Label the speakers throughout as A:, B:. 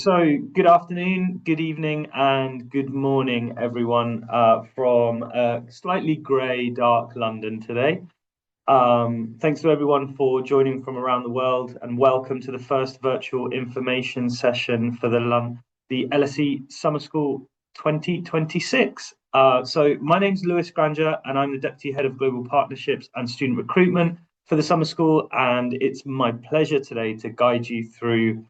A: So, good afternoon, good evening, and good morning, everyone, from slightly grey, dark London today. Thanks to everyone for joining from around the world, and welcome to the first virtual information session for the LSE Summer School 2026. So, my name's Lewis Granger, and I'm the Deputy Head of Global Partnerships and Student Recruitment for the Summer School, and it's my pleasure today to guide you through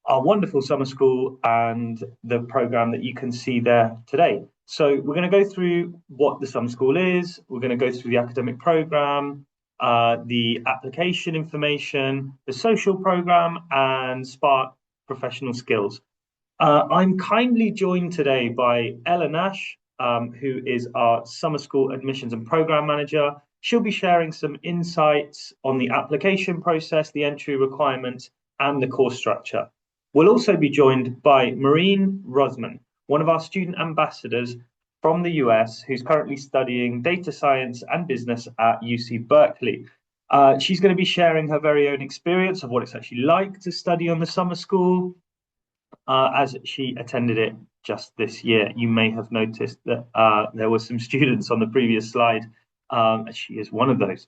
A: our wonderful summer school and the program that you can see there today. So we're going to go through what the summer school is. We're going to go through the academic program, the application information, the social program, and Spark professional skills. I'm kindly joined today by Ella Nash, who is our summer school admissions and program manager. She'll be sharing some insights on the application process, the entry requirements, and the course structure. We'll also be joined by Maureen Rosman, one of our student ambassadors from the US, who's currently studying data science and business at UC Berkeley. She's going to be sharing her very own experience of what it's actually like to study on the summer school, as she attended it just this year. You may have noticed that there were some students on the previous slide. She is one of those.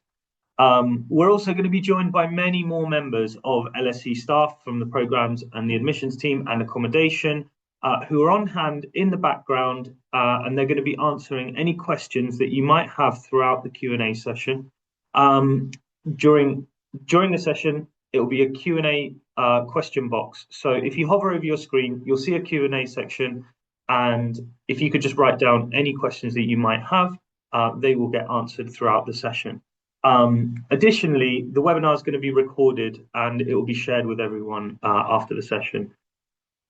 A: We're also going to be joined by many more members of LSE staff from the programs and the admissions team and accommodation, who are on hand in the background, and they're going to be answering any questions that you might have throughout the Q&A session. During the session, it will be a Q&A question box. So if you hover over your screen, you'll see a Q&A section, and if you could just write down any questions that you might have, they will get answered throughout the session. Additionally, the webinar is going to be recorded and it will be shared with everyone after the session.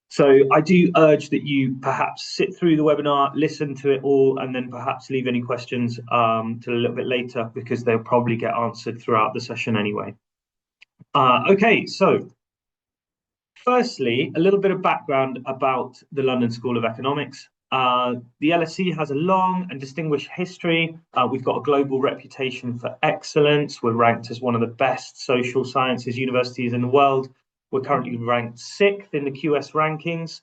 A: So I do urge that you perhaps sit through the webinar, listen to it all, and then perhaps leave any questions till a little bit later, because they'll probably get answered throughout the session anyway. Okay, so firstly, a little bit of background about the London School of Economics. The LSE has a long and distinguished history. We've got a global reputation for excellence. We're ranked as one of the best social sciences universities in the world. We're currently ranked 6th in the QS rankings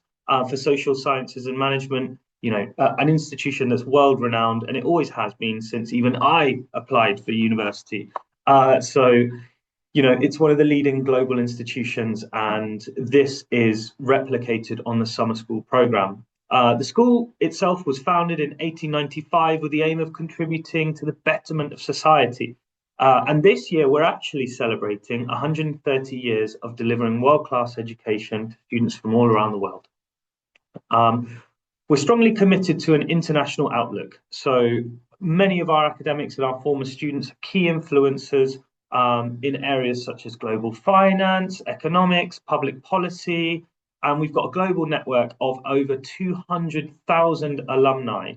A: for social sciences and management. You know, an institution that's world renowned, and it always has been since even I applied for university. You know, it's one of the leading global institutions, and this is replicated on the summer school program. The school itself was founded in 1895 with the aim of contributing to the betterment of society. And this year, we're actually celebrating 130 years of delivering world-class education to students from all around the world. We're strongly committed to an international outlook. So many of our academics and our former students are key influencers in areas such as global finance, economics, public policy, and we've got a global network of over 200,000 alumni.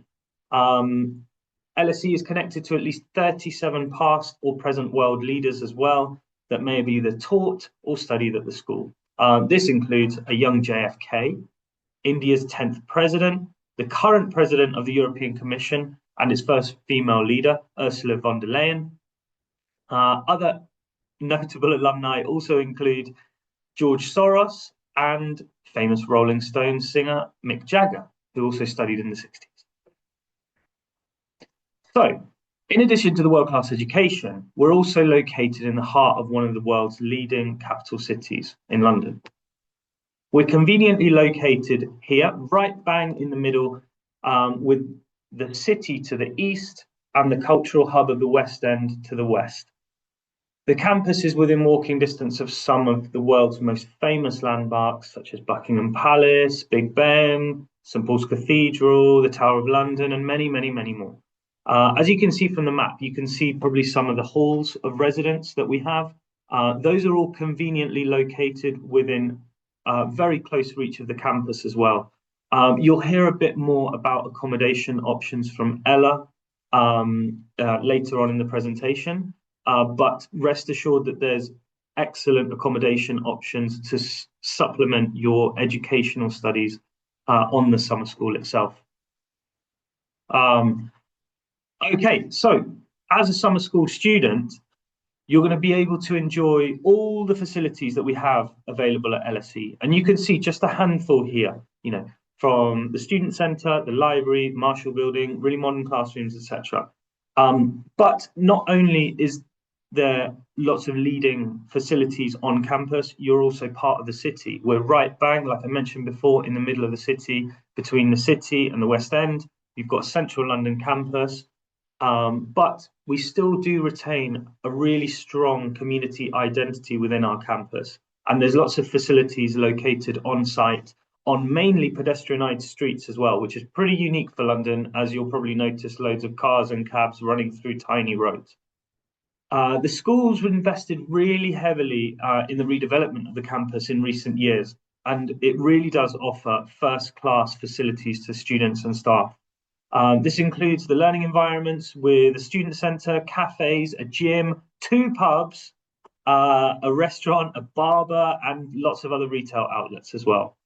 A: LSE is connected to at least 37 past or present world leaders as well that may have either taught or studied at the school. This includes a young JFK, India's 10th president, the current president of the European Commission, and its first female leader, Ursula von der Leyen. Other notable alumni also include George Soros and famous Rolling Stones singer Mick Jagger, who also studied in the 60s. So, in addition to the world-class education, we're also located in the heart of one of the world's leading capital cities in London. We're conveniently located here, right bang in the middle, with the city to the east and the cultural hub of the West End to the west. The campus is within walking distance of some of the world's most famous landmarks, such as Buckingham Palace, Big Ben, St Paul's Cathedral, the Tower of London, and many, many, many more. As you can see from the map, you can see probably some of the halls of residence that we have. Those are all conveniently located within very close reach of the campus as well. You'll hear a bit more about accommodation options from Ella later on in the presentation. But rest assured that there's excellent accommodation options to supplement your educational studies on the summer school itself. Okay, so as a summer school student, you're going to be able to enjoy all the facilities that we have available at LSE. And you can see just a handful here, from the student centre, the library, Marshall Building, really modern classrooms, etc. But not only is there lots of leading facilities on campus, you're also part of the city. We're right bang, like I mentioned before, in the middle of the city, between the city and the West End. You've got a central London campus. But we still do retain a really strong community identity within our campus. And there's lots of facilities located on site on mainly pedestrianised streets as well, which is pretty unique for London, as you'll probably notice loads of cars and cabs running through tiny roads. The schools invested really heavily in the redevelopment of the campus in recent years, and it really does offer first-class facilities to students and staff. This includes the learning environments with a student centre, cafes, a gym, two pubs, a restaurant, a barber, and lots of other retail outlets as well.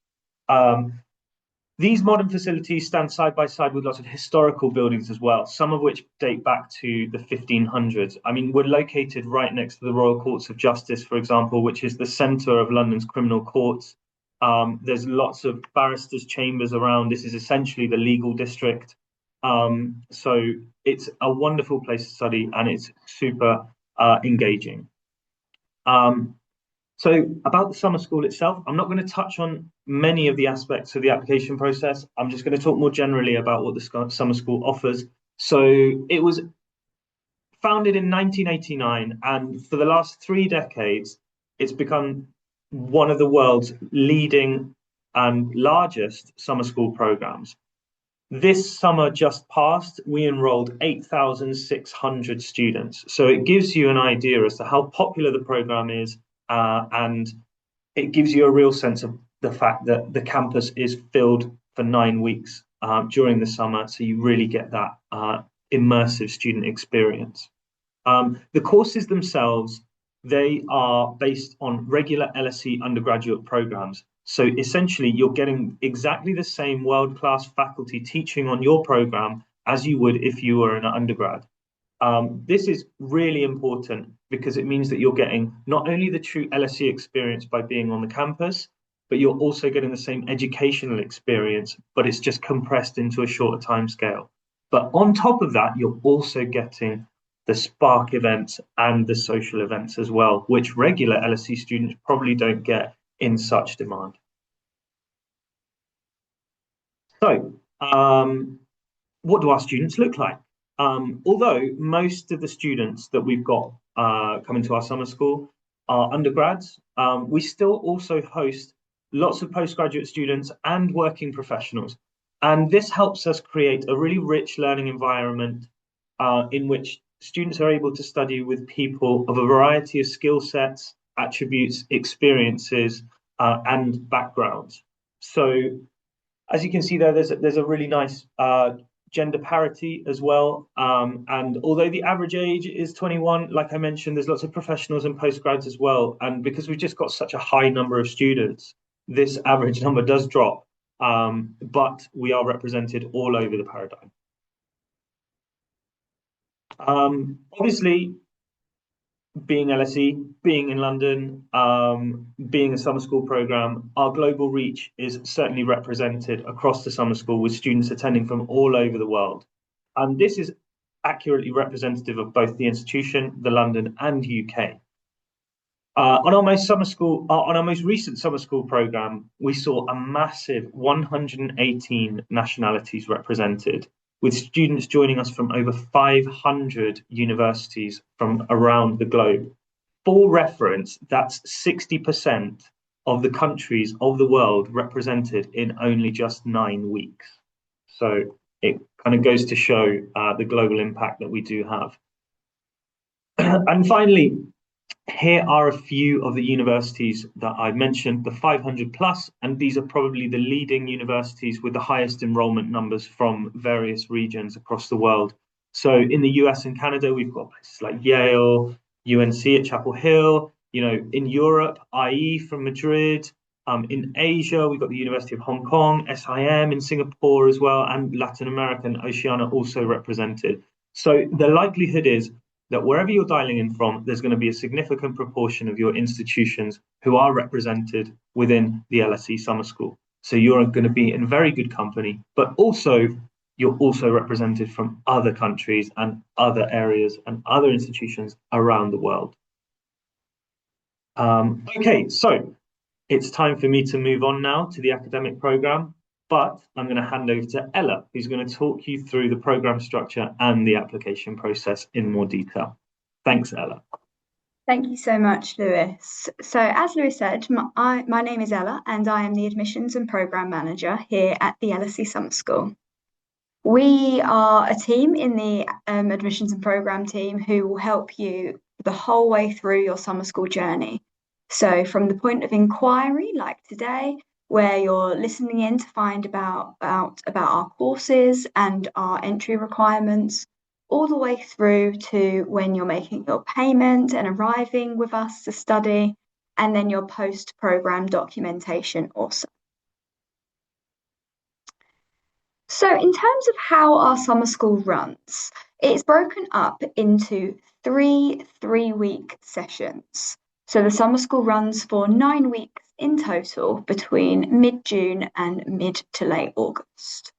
A: These modern facilities stand side by side with lots of historical buildings as well, some of which date back to the 1500s. I mean, we're located right next to the Royal Courts of Justice, for example, which is the centre of London's criminal courts. There's lots of barristers' chambers around. This is essentially the legal district. So it's a wonderful place to study, and it's super engaging. So about the summer school itself, I'm not going to touch on many of the aspects of the application process. I'm just going to talk more generally about what the summer school offers. So it was founded in 1989, and for the last 3 decades, it's become one of the world's leading and largest summer school programs. This summer just passed, we enrolled 8,600 students. So it gives you an idea as to how popular the program is, and it gives you a real sense of the fact that the campus is filled for 9 weeks during the summer. So you really get that immersive student experience. The courses themselves, they are based on regular LSE undergraduate programs. So essentially, you're getting exactly the same world-class faculty teaching on your program as you would if you were an undergrad. This is really important because it means that you're getting not only the true LSE experience by being on the campus, but you're also getting the same educational experience, but it's just compressed into a shorter time scale. But on top of that, you're also getting the Spark events and the social events as well, which regular LSE students probably don't get in such demand. So, what do our students look like? Although most of the students that we've got coming to our summer school are undergrads, we still also host lots of postgraduate students and working professionals. And this helps us create a really rich learning environment in which students are able to study with people of a variety of skill sets, attributes, experiences, and backgrounds. So, as you can see there, there's a really nice gender parity as well. And although the average age is 21, like I mentioned, there's lots of professionals and postgrads as well. And because we've just got such a high number of students, this average number does drop. But we are represented all over the paradigm. Obviously, being LSE, being in London, being a summer school program, our global reach is certainly represented across the summer school with students attending from all over the world. And this is accurately representative of both the institution, the London and UK. On our most recent summer school program, we saw a massive 118 nationalities represented, with students joining us from over 500 universities from around the globe. For reference, that's 60% of the countries of the world represented in only just 9 weeks. So it kind of goes to show the global impact that we do have. And finally, here are a few of the universities that I mentioned, the 500 plus, and these are probably the leading universities with the highest enrollment numbers from various regions across the world. So in the US and Canada, we've got places like Yale, UNC at Chapel Hill, in Europe, IE from Madrid. In Asia, we've got the University of Hong Kong, SIM in Singapore as well, and Latin America and Oceania also represented. So the likelihood is that wherever you're dialing in from, there's going to be a significant proportion of your institutions who are represented within the LSE Summer School. So you're going to be in very good company, but also you're also represented from other countries and other areas and other institutions around the world. Okay, so it's time for me to move on now to the academic program, but I'm going to hand over to Ella, who's going to talk you through the program structure and the application process in more detail. Thanks, Ella.
B: Thank you so much, Lewis. So, as Lewis said, my name is Ella, and I am the Admissions and Programme Manager here at the LSE Summer School. We are a team in the Admissions and Programme team who will help you the whole way through your summer school journey. So, from the point of inquiry, like today, where you're listening in to find about our courses and our entry requirements, all the way through to when you're making your payment and arriving with us to study, and then your post-program documentation also. So in terms of how our summer school runs, it's broken up into three-week sessions. So the summer school runs for 9 weeks in total between mid-June and mid to late August.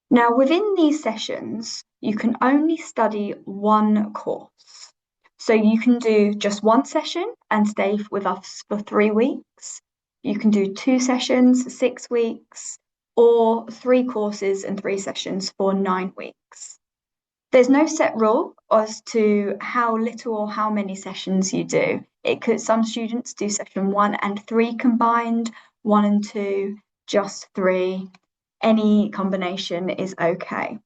B: Now, within these sessions, you can only study one course. So you can do just one session and stay with us for 3 weeks. You can do 2 sessions for 6 weeks, or 3 courses and 3 sessions for 9 weeks. There's no set rule as to how little or how many sessions you do. Some students do session 1 and 3 combined, 1 and 2, just 3. Any combination is okay.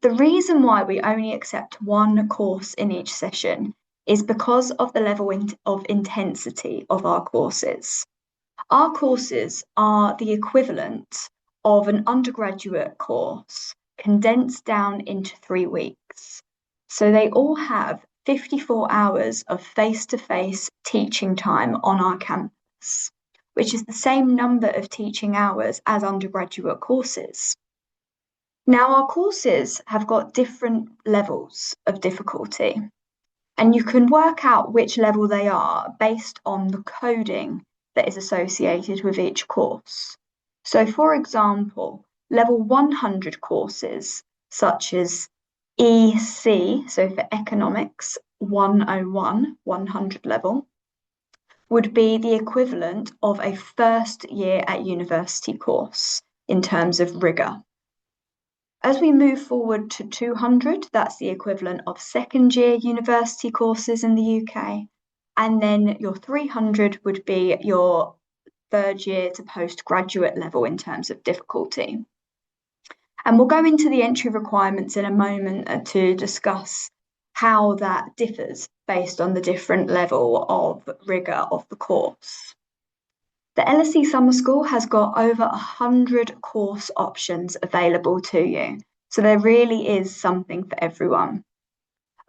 B: The reason why we only accept one course in each session is because of the level of intensity of our courses. Our courses are the equivalent of an undergraduate course condensed down into 3 weeks. So they all have 54 hours of face-to-face teaching time on our campus, which is the same number of teaching hours as undergraduate courses. Now, our courses have got different levels of difficulty, and you can work out which level they are based on the coding that is associated with each course. So, for example, level 100 courses, such as EC, so for Economics 101, 100 level, would be the equivalent of a first year at university course in terms of rigour. As we move forward to 200, that's the equivalent of second year university courses in the UK. And then your 300 would be your third year to postgraduate level in terms of difficulty. And we'll go into the entry requirements in a moment to discuss how that differs based on the different level of rigour of the course. The LSE Summer School has got over 100 course options available to you, so there really is something for everyone.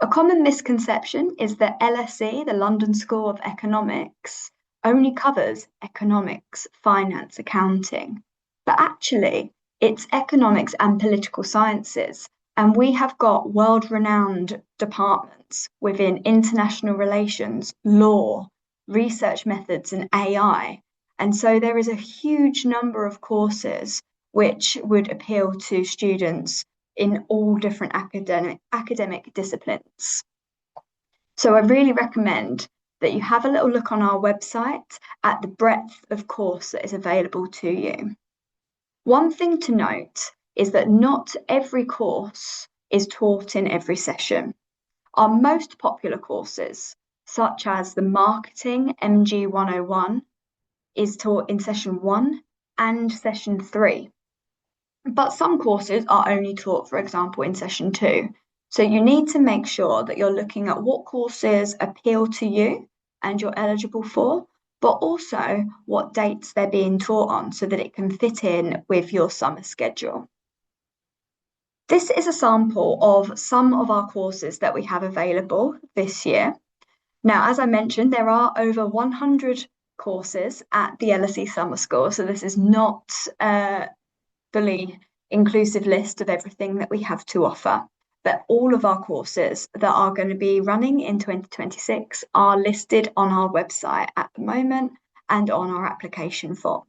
B: A common misconception is that LSE, the London School of Economics, only covers economics, finance, accounting, but actually it's economics and political sciences, and we have got world-renowned departments within international relations, law, research methods, and AI. And so there is a huge number of courses which would appeal to students in all different academic disciplines. So I really recommend that you have a little look on our website at the breadth of course that is available to you. One thing to note is that not every course is taught in every session. Our most popular courses, such as the Marketing MG 101, is taught in session 1 and session 3. But some courses are only taught, for example, in session 2. So you need to make sure that you're looking at what courses appeal to you and you're eligible for, but also what dates they're being taught on so that it can fit in with your summer schedule. This is a sample of some of our courses that we have available this year. Now, as I mentioned, there are over 100 courses at the LSE Summer School, so this is not a fully inclusive list of everything that we have to offer. but all of our courses that are going to be running in 2026 are listed on our website at the moment and on our application form.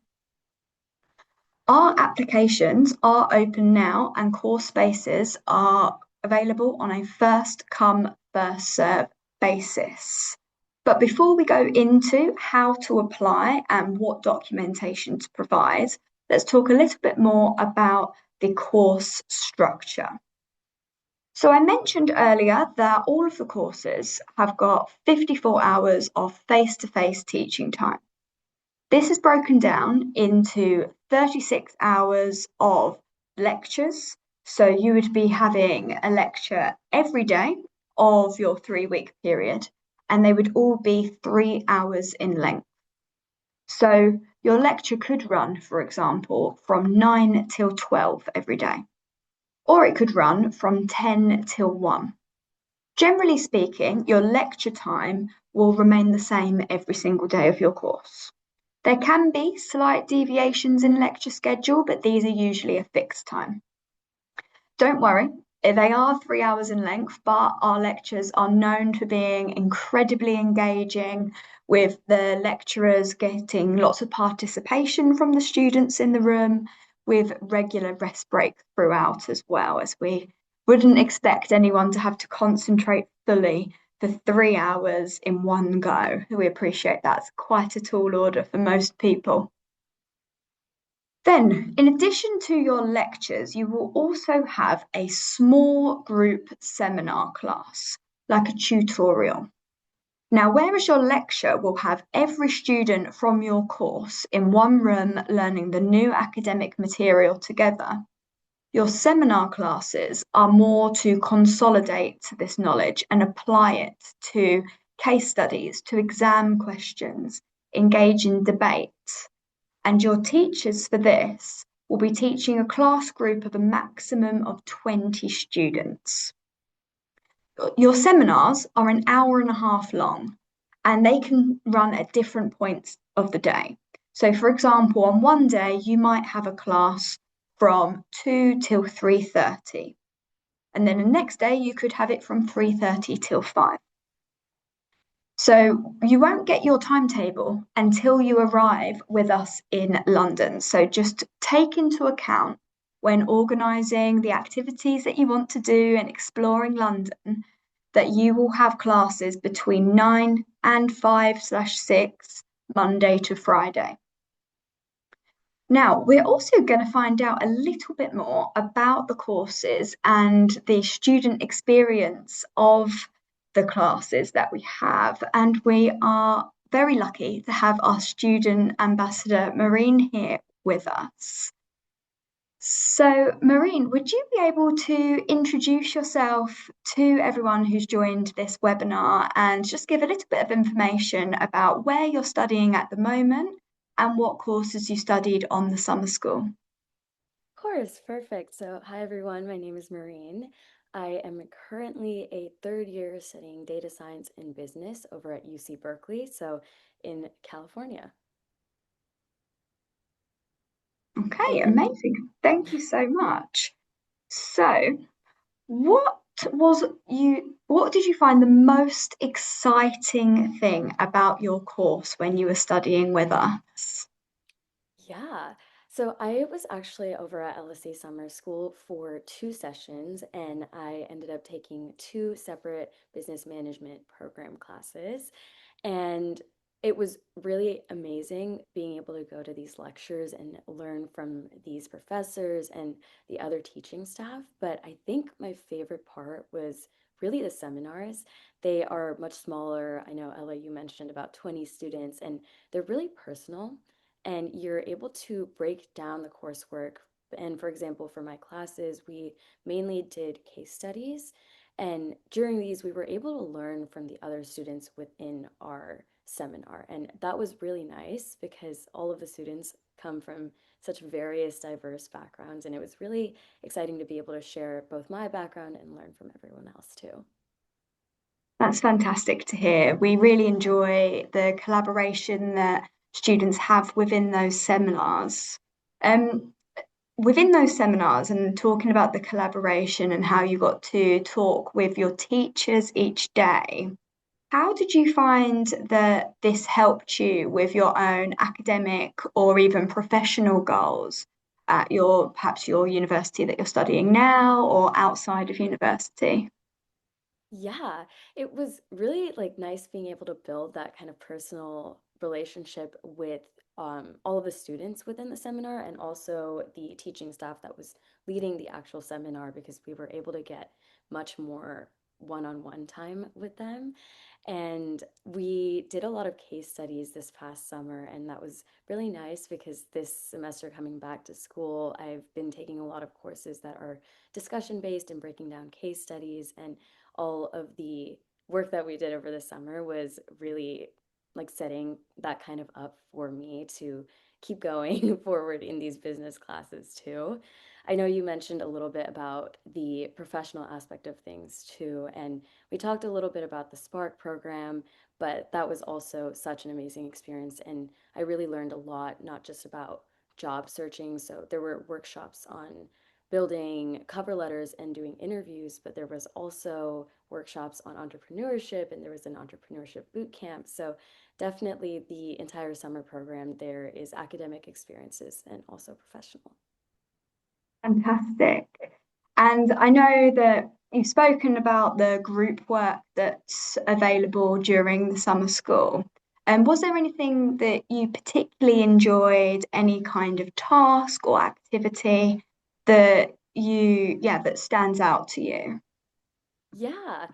B: Our applications are open now and course spaces are available on a first come, first serve basis. But before we go into how to apply and what documentation to provide, let's talk a little bit more about the course structure. So I mentioned earlier that all of the courses have got 54 hours of face-to-face teaching time. This is broken down into 36 hours of lectures. So you would be having a lecture every day of your 3-week period, and they would all be 3 hours in length. So your lecture could run, for example, from 9 till 12 every day, or it could run from 10 till 1. Generally speaking, your lecture time will remain the same every single day of your course. There can be slight deviations in lecture schedule, but these are usually a fixed time. Don't worry, they are 3 hours in length, but our lectures are known for being incredibly engaging, with the lecturers getting lots of participation from the students in the room, with regular rest breaks throughout as well, as we wouldn't expect anyone to have to concentrate fully for 3 hours in one go. We appreciate that's quite a tall order for most people. Then, in addition to your lectures, you will also have a small group seminar class, like a tutorial. Now, whereas your lecture will have every student from your course in one room learning the new academic material together, your seminar classes are more to consolidate this knowledge and apply it to case studies, to exam questions, engage in debate. And your teachers for this will be teaching a class group of a maximum of 20 students. Your seminars are an hour and a half long, and they can run at different points of the day. So, for example, on one day, you might have a class from 2 till 3:30. And then the next day, you could have it from 3:30 till 5. So you won't get your timetable until you arrive with us in London. So just take into account when organising the activities that you want to do and exploring London that you will have classes between 9 and 5/6 Monday to Friday. Now, we're also going to find out a little bit more about the courses and the student experience of the classes that we have. And we are very lucky to have our student ambassador, Maureen, here with us. So, Maureen, would you be able to introduce yourself to everyone who's joined this webinar and just give a little bit of information about where you're studying at the moment and what courses you studied on the summer school?
C: Of course, perfect. So, hi everyone, my name is Maureen. I am currently a third year studying data science and business over at UC Berkeley, so in California.
B: Okay,
C: And
B: amazing. Thank you so much. So, what what did you find the most exciting thing about your course when you were studying with us?
C: yeah, so I was actually over at LSE Summer School for 2 sessions, and I ended up taking two separate business management program classes. And it was really amazing being able to go to these lectures and learn from these professors and the other teaching staff. But I think my favorite part was really the seminars. They are much smaller. I know, Ella, you mentioned about 20 students, and they're really personal. And you're able to break down the coursework. And for example, for my classes, we mainly did case studies. And during these, we were able to learn from the other students within our seminar. And that was really nice because all of the students come from such various diverse backgrounds. And it was really exciting to be able to share both my background and learn from everyone else too.
B: That's fantastic to hear. We really enjoy the collaboration that students have within those seminars. Um, within those seminars and talking about the collaboration and how you got to talk with your teachers each day, how did you find that this helped you with your own academic or even professional goals at your perhaps your university that you're studying now or outside of university?
C: Yeah, it was really like nice being able to build that kind of personal relationship with all of the students within the seminar and also the teaching staff that was leading the actual seminar because we were able to get much more one-on-one time with them. And we did a lot of case studies this past summer, and that was really nice because this semester coming back to school, I've been taking a lot of courses that are discussion based and breaking down case studies and all of the work that we did over the summer was really like setting that kind of up for me to keep going forward in these business classes too. I know you mentioned a little bit about the professional aspect of things too, and we talked a little bit about the Spark program, but that was also such an amazing experience, and I really learned a lot, not just about job searching. So there were workshops on building cover letters and doing interviews, but there was also workshops on entrepreneurship and there was an entrepreneurship boot camp. So definitely the entire summer program there is academic experiences and also professional.
B: Fantastic. And I know that you've spoken about the group work that's available during the summer school. And was there anything that you particularly enjoyed, any kind of task or activity that that stands out to you?
C: Yeah,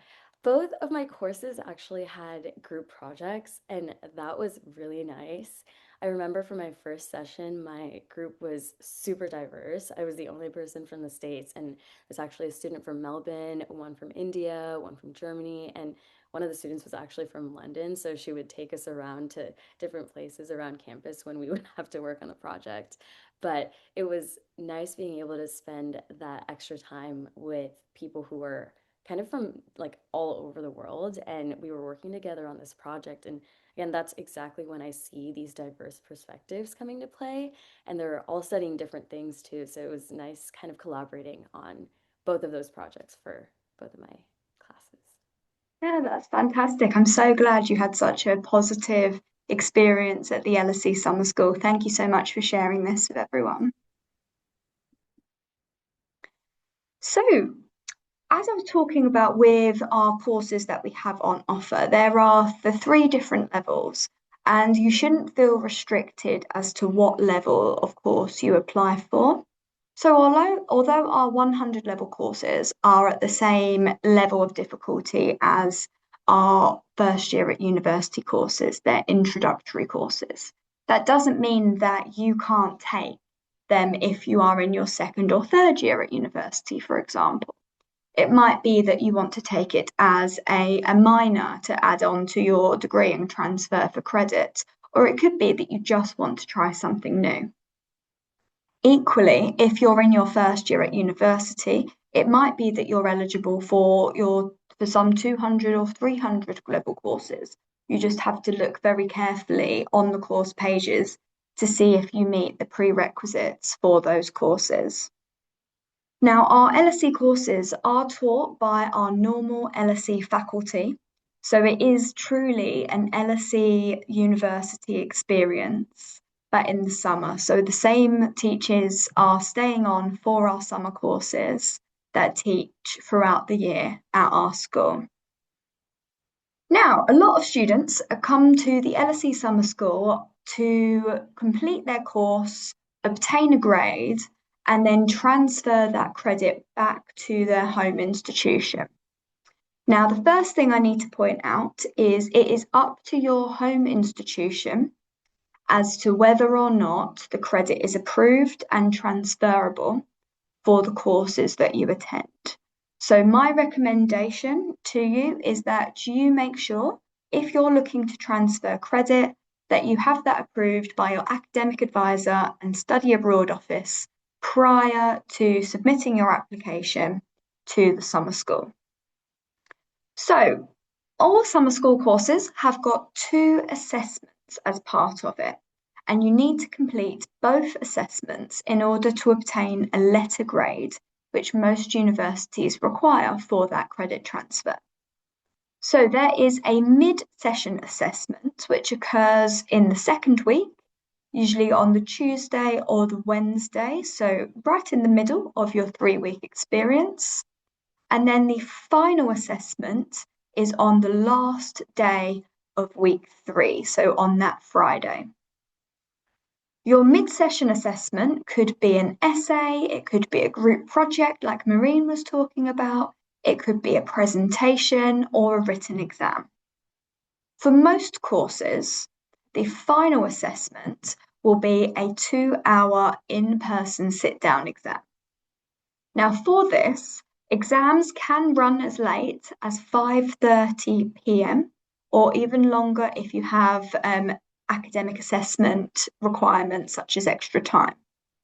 C: both of my courses actually had group projects, and that was really nice. I remember for my first session, my group was super diverse. I was the only person from the States, and there's actually a student from Melbourne, one from India, one from Germany, and one of the students was actually from London. So she would take us around to different places around campus when we would have to work on the project. But it was nice being able to spend that extra time with people who were kind of from like all over the world, and we were working together on this project. And again, that's exactly when I see these diverse perspectives coming to play, and they're all studying different things too, so it was nice kind of collaborating on both of those projects for both of my classes.
B: Yeah, that's fantastic. I'm so glad you had such a positive experience at the LSE Summer School. Thank you so much for sharing this with everyone. So, as I was talking about with our courses that we have on offer, there are the three different levels, and you shouldn't feel restricted as to what level of course you apply for. So, although our 100 level courses are at the same level of difficulty as our first year at university courses, they're introductory courses. That doesn't mean that you can't take them if you are in your second or third year at university, for example. It might be that you want to take it as a minor to add on to your degree and transfer for credit, or it could be that you just want to try something new. Equally, if you're in your first year at university, it might be that you're eligible for some 200 or 300 level courses. You just have to look very carefully on the course pages to see if you meet the prerequisites for those courses. Now, our LSE courses are taught by our normal LSE faculty. So it is truly an LSE university experience, but in the summer. So the same teachers are staying on for our summer courses that teach throughout the year at our school. Now, a lot of students come to the LSE Summer School to complete their course, obtain a grade, and then transfer that credit back to their home institution. Now, the first thing I need to point out is it is up to your home institution as to whether or not the credit is approved and transferable for the courses that you attend. So, my recommendation to you is that you make sure if you're looking to transfer credit, that you have that approved by your academic advisor and study abroad office prior to submitting your application to the summer school. So, all summer school courses have got two assessments as part of it. and you need to complete both assessments in order to obtain a letter grade, which most universities require for that credit transfer. So there is a mid-session assessment, which occurs in the second week, usually on the Tuesday or the Wednesday, so right in the middle of your 3-week experience. And then the final assessment is on the last day of week 3, so on that Friday. Your mid-session assessment could be an essay, it could be a group project like Maureen was talking about, it could be a presentation or a written exam. For most courses, the final assessment will be a 2-hour in-person sit-down exam. Now for this, exams can run as late as 5:30 p.m. or even longer if you have academic assessment requirements such as extra time.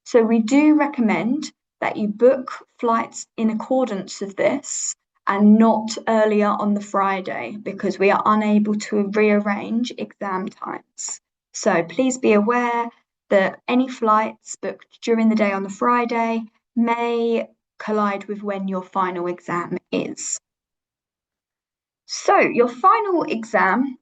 B: So we do recommend that you book flights in accordance with this and not earlier on the Friday because we are unable to rearrange exam times. So please be aware that any flights booked during the day on the Friday may collide with when your final exam is. So your final exam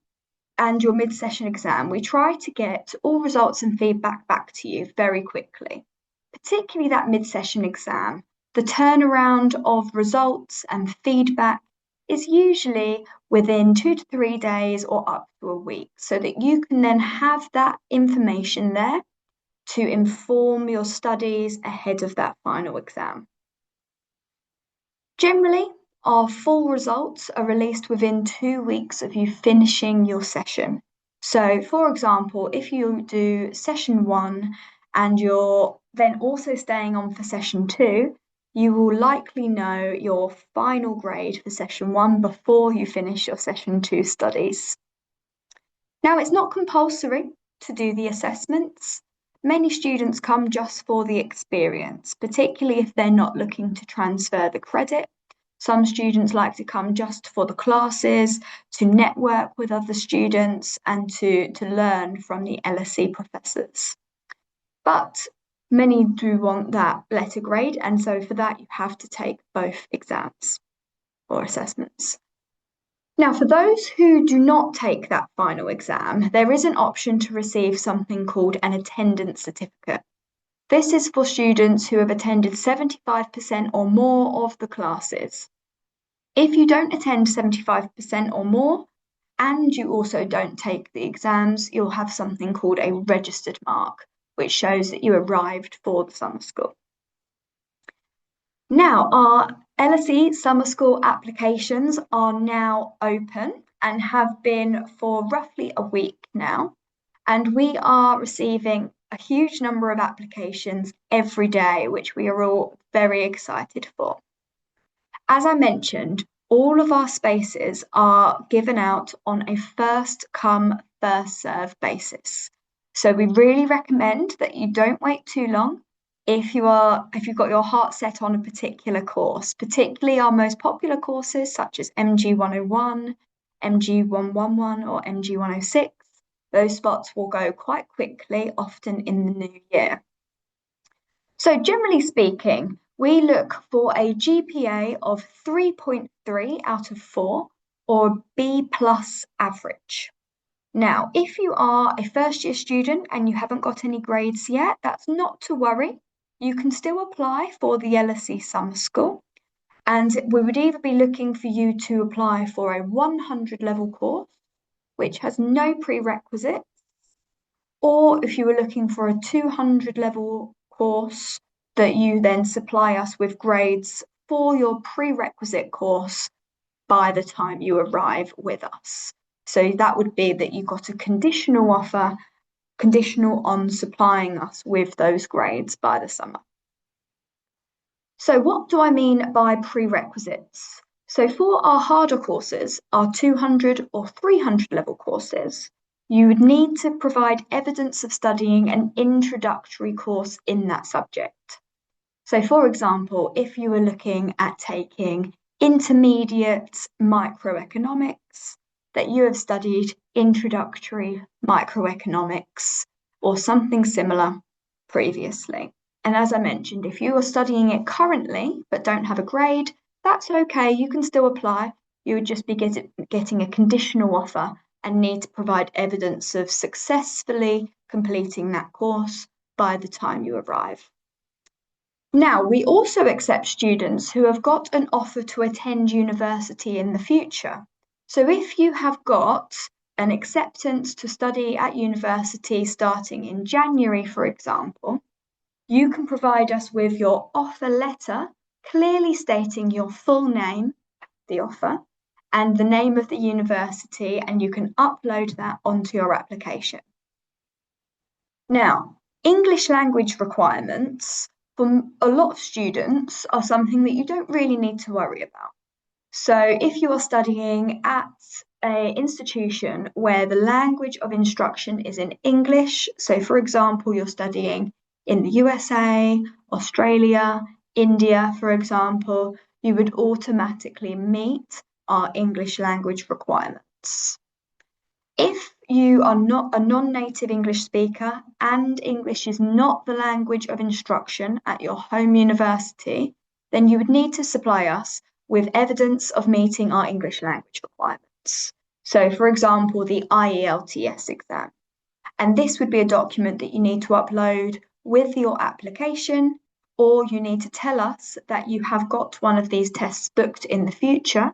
B: and your mid-session exam, we try to get all results and feedback back to you very quickly, particularly that mid-session exam. The turnaround of results and feedback is usually within 2 to 3 days or up to a week, so that you can then have that information there to inform your studies ahead of that final exam. Generally, our full results are released within 2 weeks of you finishing your session. So, for example, if you do session 1 and you're then also staying on for session 2, you will likely know your final grade for session 1 before you finish your session 2 studies. Now, it's not compulsory to do the assessments. Many students come just for the experience, particularly if they're not looking to transfer the credit. Some students like to come just for the classes, to network with other students, and to learn from the LSE professors. But many do want that letter grade, and so for that you have to take both exams or assessments. Now, for those who do not take that final exam, there is an option to receive something called an attendance certificate. This is for students who have attended 75% or more of the classes. If you don't attend 75% or more, and you also don't take the exams, you'll have something called a registered mark, which shows that you arrived for the summer school. Now, our LSE Summer School applications are now open and have been for roughly a week now, and we are receiving a huge number of applications every day, which we are all very excited for. As I mentioned, all of our spaces are given out on a first come, first serve basis. So we really recommend that you don't wait too long if you've got your heart set on a particular course, particularly our most popular courses such as MG 101, MG 111 or MG 106. Those spots will go quite quickly, often in the new year. So generally speaking, we look for a GPA of 3.3 out of 4 or B plus average. Now, if you are a first year student and you haven't got any grades yet, that's not to worry. You can still apply for the LSE Summer School, and we would either be looking for you to apply for a 100 level course, which has no prerequisites, or if you were looking for a 200 level course that you then supply us with grades for your prerequisite course by the time you arrive with us. So that would be that you got a conditional offer, conditional on supplying us with those grades by the summer. So what do I mean by prerequisites? So for our harder courses, our 200 or 300 level courses, you would need to provide evidence of studying an introductory course in that subject. So for example, if you were looking at taking intermediate microeconomics, that you have studied introductory microeconomics or something similar previously. And as I mentioned, if you are studying it currently but don't have a grade, that's okay. You can still apply. You would just be getting a conditional offer and need to provide evidence of successfully completing that course by the time you arrive. Now, we also accept students who have got an offer to attend university in the future. So if you have got an acceptance to study at university starting in January, for example, you can provide us with your offer letter, clearly stating your full name, the offer, and the name of the university, and you can upload that onto your application. Now, English language requirements for a lot of students are something that you don't really need to worry about. So if you are studying at an institution where the language of instruction is in English, so for example, you're studying in the USA, Australia, India, for example, you would automatically meet our English language requirements. If you are not a non-native English speaker and English is not the language of instruction at your home university, then you would need to supply us with evidence of meeting our English language requirements. So, for example, the IELTS exam. And this would be a document that you need to upload with your application, or you need to tell us that you have got one of these tests booked in the future,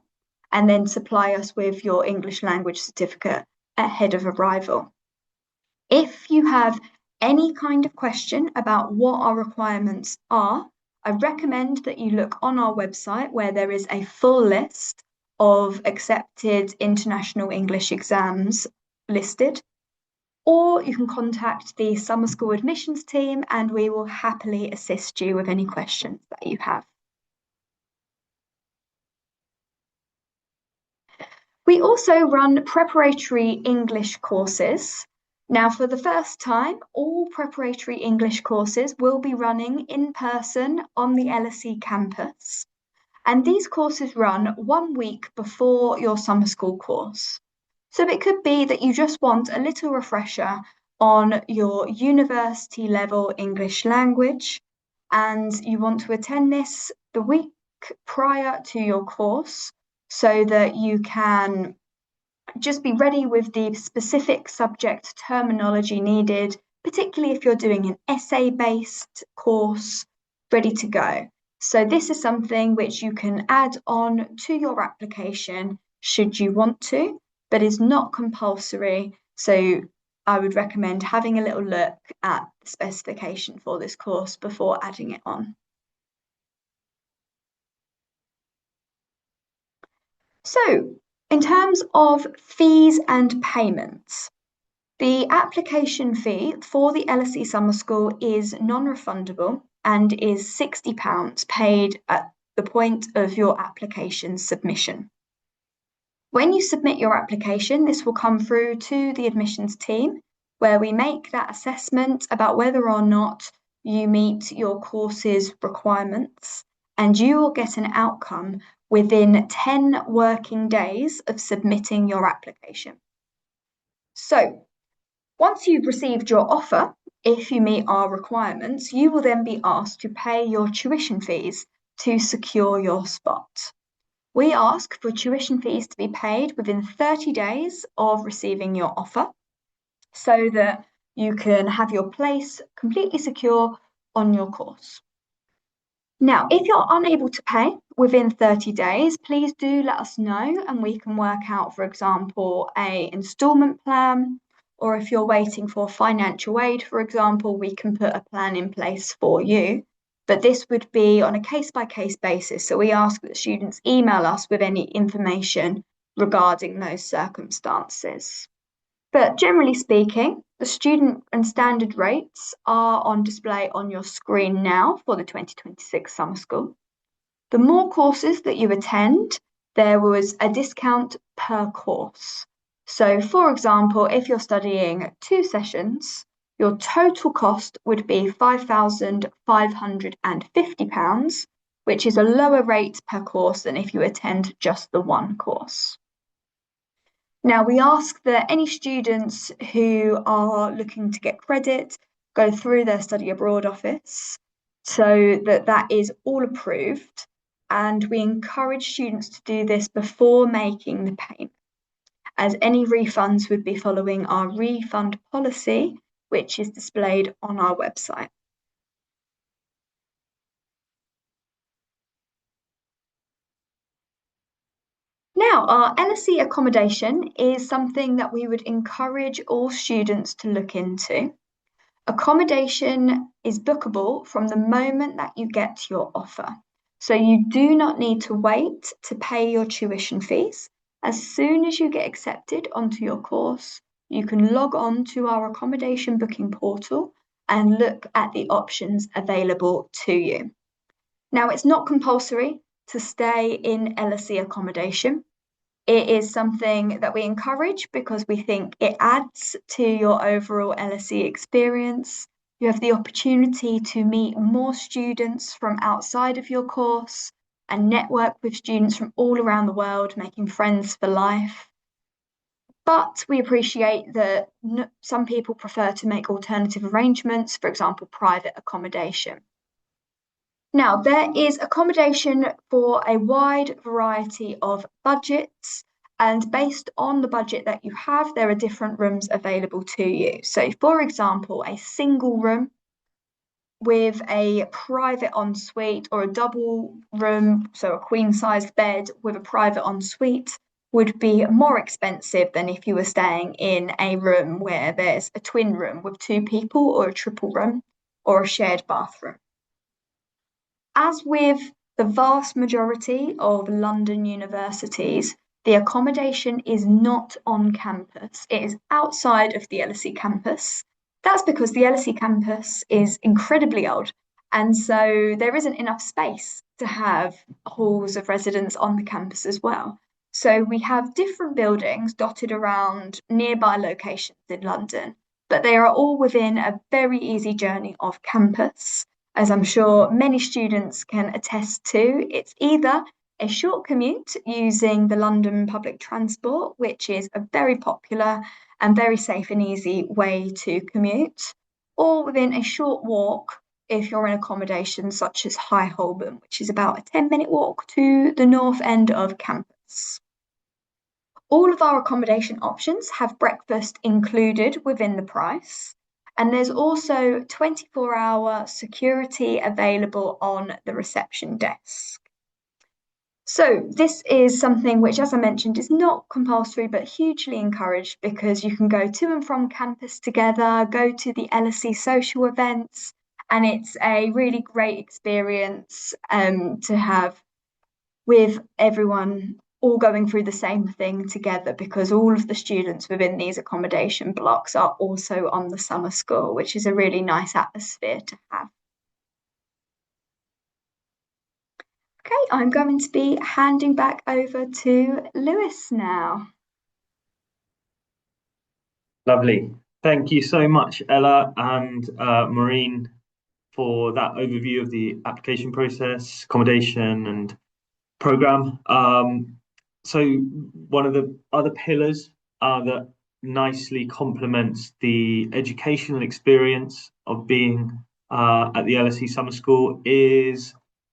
B: and then supply us with your English language certificate ahead of arrival. If you have any kind of question about what our requirements are, I recommend that you look on our website where there is a full list of accepted international English exams listed, or you can contact the summer school admissions team and we will happily assist you with any questions that you have. We also run preparatory English courses. Now, for the first time, all preparatory English courses will be running in person on the LSE campus. And these courses run 1 week before your summer school course. So it could be that you just want a little refresher on your university level English language, and you want to attend this the week prior to your course so that you can just be ready with the specific subject terminology needed, particularly if you're doing an essay-based course, ready to go. So this is something which you can add on to your application should you want to, but is not compulsory. So I would recommend having a little look at the specification for this course before adding it on. So, in terms of fees and payments, the application fee for the LSE Summer School is non-refundable and is £60 paid at the point of your application submission. When you submit your application, this will come through to the admissions team, where we make that assessment about whether or not you meet your course's requirements, and you will get an outcome within 10 working days of submitting your application. So, once you've received your offer, if you meet our requirements, you will then be asked to pay your tuition fees to secure your spot. We ask for tuition fees to be paid within 30 days of receiving your offer so that you can have your place completely secure on your course. Now, if you're unable to pay within 30 days, please do let us know and we can work out, for example, an instalment plan, or if you're waiting for financial aid, for example, we can put a plan in place for you. But this would be on a case-by-case basis. So we ask that students email us with any information regarding those circumstances. But generally speaking, the student and standard rates are on display on your screen now for the 2026 summer school. The more courses that you attend, there was a discount per course. So for example, if you're studying 2 sessions, your total cost would be £5,550, which is a lower rate per course than if you attend just the one course. Now, we ask that any students who are looking to get credit go through their study abroad office so that that is all approved. And we encourage students to do this before making the payment, as any refunds would be following our refund policy, which is displayed on our website. Now, our LSE accommodation is something that we would encourage all students to look into. Accommodation is bookable from the moment that you get your offer. So you do not need to wait to pay your tuition fees. As soon as you get accepted onto your course, you can log on to our accommodation booking portal and look at the options available to you. Now, it's not compulsory to stay in LSE accommodation. It is something that we encourage because we think it adds to your overall LSE experience. You have the opportunity to meet more students from outside of your course and network with students from all around the world, making friends for life. But we appreciate that some people prefer to make alternative arrangements, for example, private accommodation. Now, there is accommodation for a wide variety of budgets, and based on the budget that you have, there are different rooms available to you. So, for example, a single room with a private ensuite or a double room, so a queen-sized bed with a private ensuite, would be more expensive than if you were staying in a room where there's a twin room with two people, or a triple room, or a shared bathroom. As with the vast majority of London universities, the accommodation is not on campus. It is outside of the LSE campus. That's because the LSE campus is incredibly old, and so there isn't enough space to have halls of residence on the campus as well. So we have different buildings dotted around nearby locations in London, but they are all within a very easy journey off campus. As I'm sure many students can attest to, it's either a short commute using the London public transport, which is a very popular and very safe and easy way to commute, or within a short walk if you're in accommodation such as High Holborn, which is about a 10-minute walk to the north end of campus. All of our accommodation options have breakfast included within the price. And there's also 24-hour security available on the reception desk. So this is something which, as I mentioned, is not compulsory, but hugely encouraged because you can go to and from campus together, go to the LSE social events, and it's a really great experience to have with everyone all going through the same thing together, because all of the students within these accommodation blocks are also on the summer school, which is a really nice atmosphere to have. Okay, I'm going to be handing back over to Lewis now.
A: Lovely. Thank you so much, Ella and Maureen, for that overview of the application process, accommodation, and program. So one of the other pillars that nicely complements the educational experience of being at the LSE Summer School is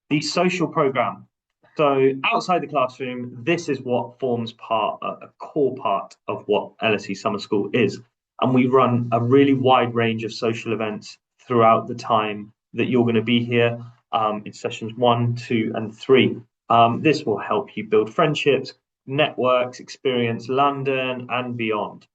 A: the social program. So outside the classroom, this is what forms a core part of what LSE Summer School is. And we run a really wide range of social events throughout the time that you're going to be here in sessions 1, 2, and 3. This will help you build friendships, networks, experience London and beyond.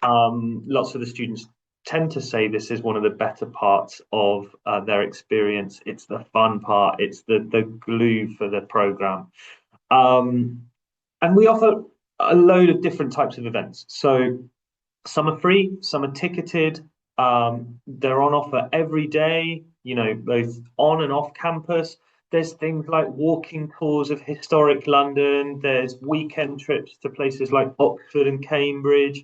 A: Lots of the students tend to say this is one of the better parts of their experience. It's the fun part, it's the glue for the program. And we offer a load of different types of events. So some are free, some are ticketed. They're on offer every day, both on and off campus. There's things like walking tours of historic London. There's weekend trips to places like Oxford and Cambridge,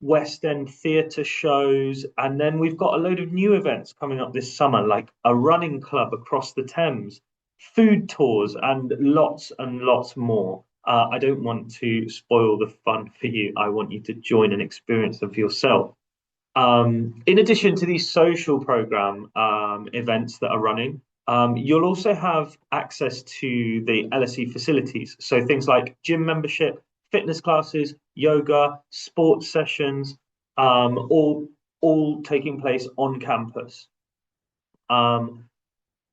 A: West End theatre shows. And then we've got a load of new events coming up this summer, like a running club across the Thames, food tours, and lots more. I don't want to spoil the fun for you. I want you to join and experience them for yourself. In addition to these social program events that are running, you'll also have access to the LSE facilities. So things like gym membership, fitness classes, yoga, sports sessions, all taking place on campus. Um,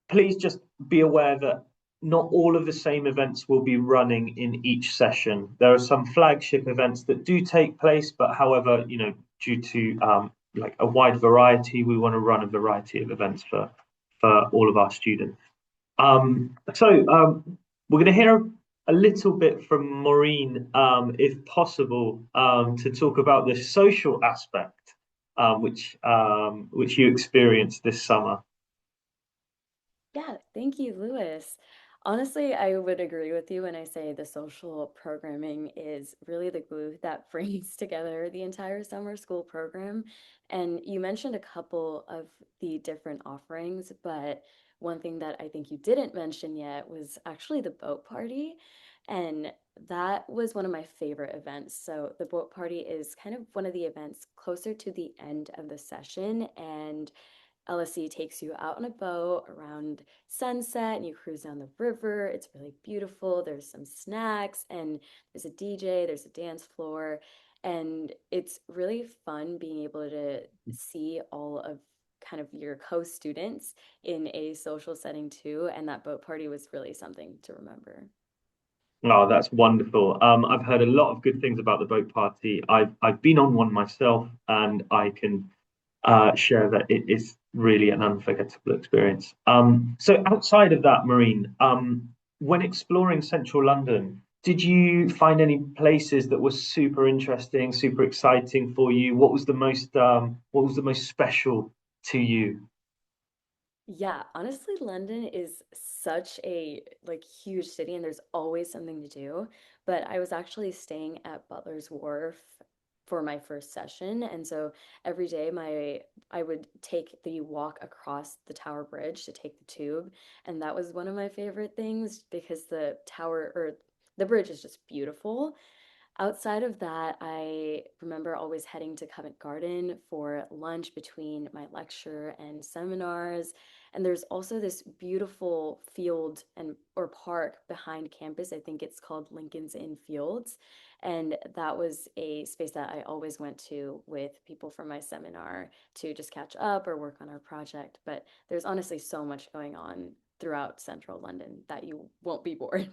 A: Please just be aware that not all of the same events will be running in each session. There are some flagship events that do take place, but however, due to like a wide variety, we want to run a variety of events for all of our students. We're going to hear a little bit from Maureen, if possible, to talk about the social aspect, which you experienced this summer.
C: Yeah, thank you, Lewis. Honestly, I would agree with you when I say the social programming is really the glue that brings together the entire summer school program. And you mentioned a couple of the different offerings, but one thing that I think you didn't mention yet was actually the boat party. And that was one of my favorite events. So the boat party is kind of one of the events closer to the end of the session, and LSE takes you out on a boat around sunset and you cruise down the river. It's really beautiful. There's some snacks and there's a DJ, there's a dance floor, and it's really fun being able to see all of kind of your co-students in a social setting too. And that boat party was really something to remember.
A: Oh, that's wonderful. I've heard a lot of good things about the boat party. I've been on one myself, and I can share that it is really an unforgettable experience. So outside of that, Marine, when exploring central London, did you find any places that were super interesting, super exciting for you? What was the most special to you?
C: Yeah, honestly, London is such a like huge city and there's always something to do. But I was actually staying at Butler's Wharf for my first session, and so every day my I would take the walk across the Tower Bridge to take the tube, and that was one of my favorite things because the tower or the bridge is just beautiful. Outside of that, I remember always heading to Covent Garden for lunch between my lecture and seminars. And there's also this beautiful field and or park behind campus. I think it's called Lincoln's Inn Fields. And that was a space that I always went to with people from my seminar to just catch up or work on our project. But there's honestly so much going on throughout central London that you won't be bored.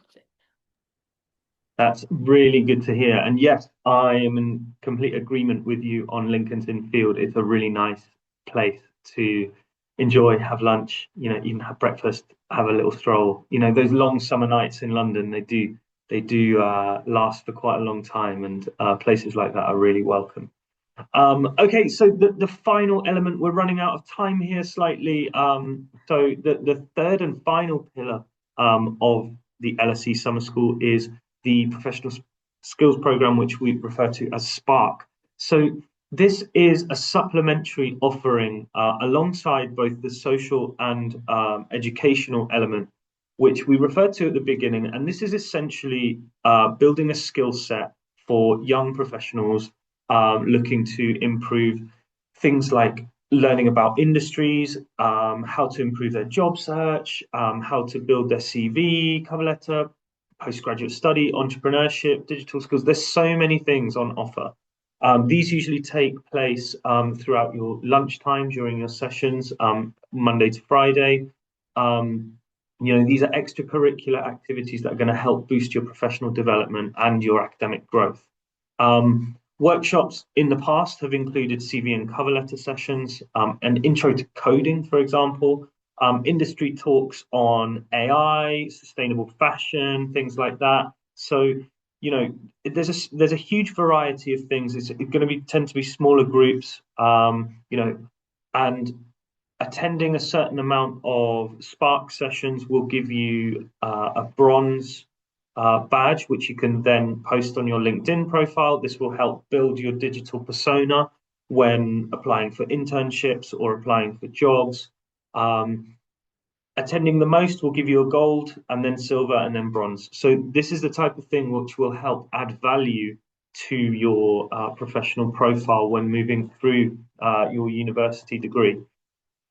A: That's really good to hear. And yes, I am in complete agreement with you on Lincoln's Inn Field. It's a really nice place to enjoy, have lunch, even have breakfast, have a little stroll. Those long summer nights in London, they do last for quite a long time, and places like that are really welcome. Okay, so the final element, we're running out of time here slightly. So the third and final pillar of the LSE Summer School is the professional skills program, which we refer to as Spark. So this is a supplementary offering alongside both the social and educational element, which we referred to at the beginning. And this is essentially building a skill set for young professionals looking to improve things like learning about industries, how to improve their job search, how to build their CV, cover letter, postgraduate study, entrepreneurship, digital skills. There's so many things on offer. These usually take place throughout your lunchtime during your sessions, Monday to Friday. These are extracurricular activities that are going to help boost your professional development and your academic growth. Workshops in the past have included CV and cover letter sessions, an intro to coding, for example, industry talks on AI, sustainable fashion, things like that. So, there's a huge variety of things. It's going to tend to be smaller groups, and attending a certain amount of Spark sessions will give you a bronze badge, which you can then post on your LinkedIn profile. This will help build your digital persona when applying for internships or applying for jobs. Um, Attending the most will give you a gold and then silver and then bronze. So this is the type of thing which will help add value to your professional profile when moving through your university degree.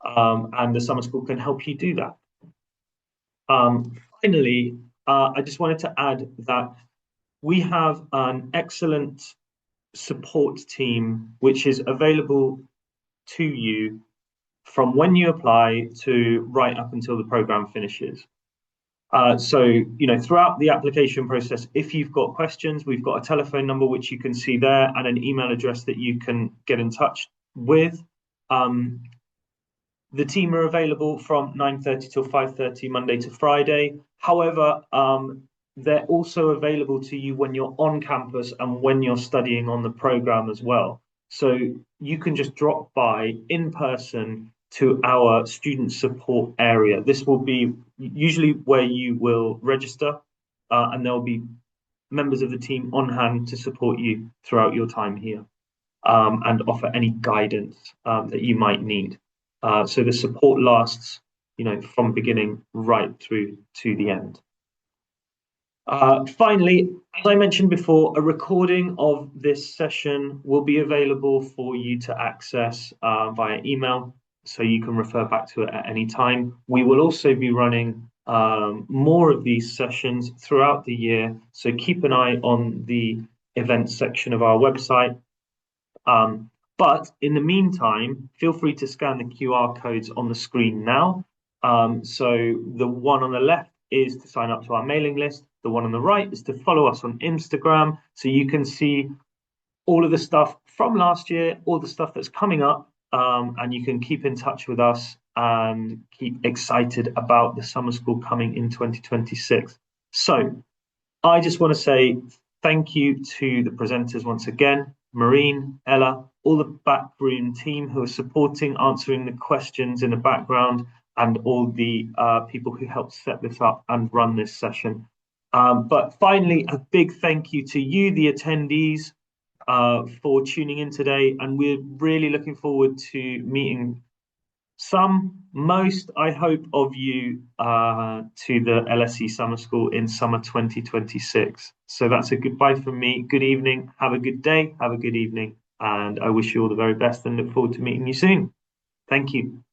A: And the summer school can help you do that. Finally, I just wanted to add that we have an excellent support team which is available to you from when you apply to right up until the program finishes. So, throughout the application process, if you've got questions, we've got a telephone number which you can see there and an email address that you can get in touch with. The team are available from 9:30 till 5:30 Monday to Friday. However, they're also available to you when you're on campus and when you're studying on the program as well. So you can just drop by in person to our student support area. This will be usually where you will register, and there'll be members of the team on hand to support you throughout your time here, and offer any guidance that you might need. So the support lasts, from beginning right through to the end. Finally, as I mentioned before, a recording of this session will be available for you to access via email, so you can refer back to it at any time. We will also be running more of these sessions throughout the year, so keep an eye on the events section of our website. But in the meantime, feel free to scan the QR codes on the screen now. So the one on the left is to sign up to our mailing list. The one on the right is to follow us on Instagram, so you can see all of the stuff from last year, all the stuff that's coming up, and you can keep in touch with us and keep excited about the summer school coming in 2026. So I just want to say thank you to the presenters once again, Maureen, Ella, all the backroom team who are supporting, answering the questions in the background, and all the people who helped set this up and run this session. But finally, a big thank you to you, the attendees, for tuning in today. And we're really looking forward to meeting most, I hope, of you to the LSE Summer School in summer 2026. So that's a goodbye from me. Good evening. Have a good day. Have a good evening. And I wish you all the very best and look forward to meeting you soon. Thank you.